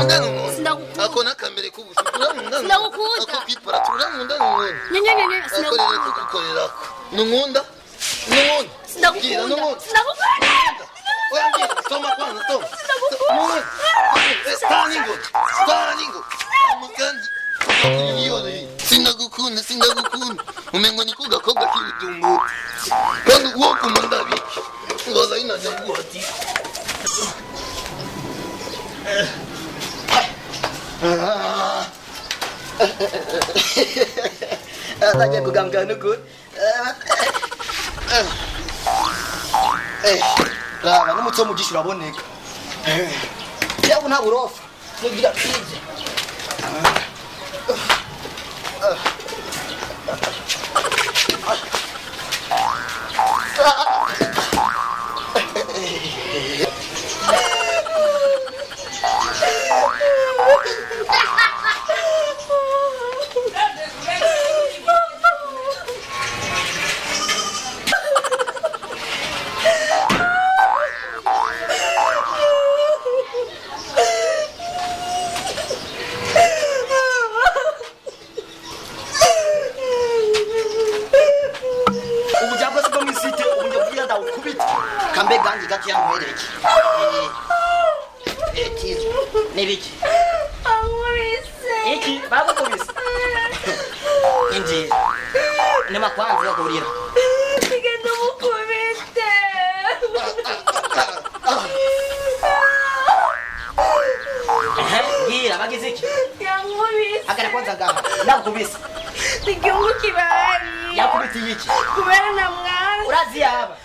Ndagukunda. Akona kamere kubushukura nkunda. Ndagukunda. Akupipara turangunda nkunda. Nyenyenyenye Akorera kugukorera. Nkunda. Ndagukunda. Oya, toma kwanza, toma. Staningo. Mugandi. Sinagukunda. Umengo ni kugakobwa k'ibidumbu. Kandi uwo kumunda biki. Ngoza inaje nguhati. Atajya kugambana uko. Raba n'umutso mugisha uraboneka. Yewe nta burofa. Nugira pije. Kambe ganji gati yangu mweleki. Tizo. Nebiki. Angurise. Iki babu kubisa. Inji. Nema kwanza ya kurira. Sigendo mukubite. Gira bagiziki. Yangurise. Akara kwanza ngama. Nakubisa. Igihugu kibari. Yakubiti iki. Kubera na mwana. Urazi yaba.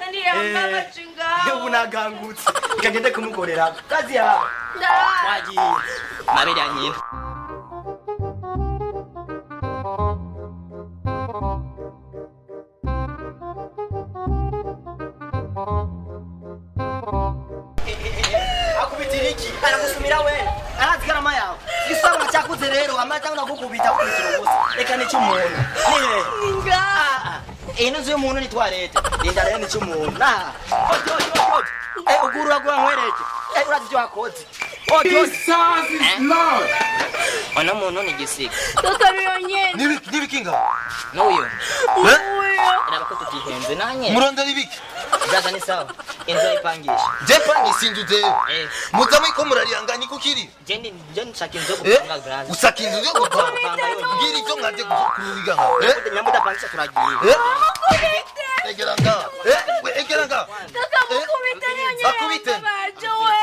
Nani yamba chinga. Unagangutse. Ikagende kumukorera. Kazi yaba. Wagiye. Mabiri anyina. Akubitiriki aragusumira we arazigarama yawe gisaba cyakuze rero amaza unagukubita kwitiro gusa reka ni cyumuntu Ninga. ino nzu y'umuntu ni toilette linda rero ni cyumuntu na ugurura gwa nkwereke urazi byo wakoze Jesus is Lord. ona muntu ni gisiga Toto riyonye. Nibikinga. n'uyu Uyo. raba ko tugihenze nanye Muronda nibiki. byaza ni sawa inzu ipangisha Jepa nisinduze. Mutama iko murarianga nikukiri. jendi nshaka inzu gupanga braza Usaka inzu yo gupanga. panga yo Ngira icyo mwaje kurubiga. nyamuda pangisha turagiye Mukubite. Egeranga. Egeranga. Kaka mukubite riyonye. Bakubite. Bajo wewe.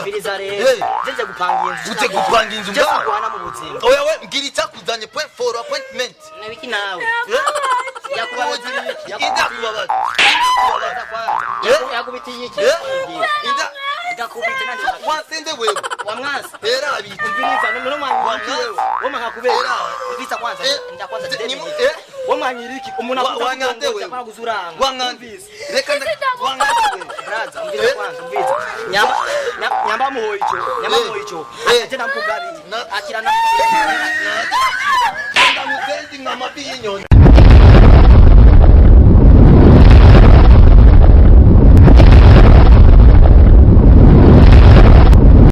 mbiriza rero nje gupanga inzu Ute gupanga inzu nje ngaho. kugwana mu buzima Oya we ngira icyakuzanye point for appointment. nabiki nawe Yakubabaza. yakubitiye iki Inda igakubita nandi wasende wewe. wamwasi Era abi. umviriza no mwanyi wewe woma nkakubera umviriza kwanza ndakwanza wamanyiriki umuntu wangande wewe akuzura kuzuranga wangande reka wangande wewe braza umviriza kwanza umviriza nyamba muhoicho atenda mkugabi akira na ndamuzenzi ngamabi yinyoni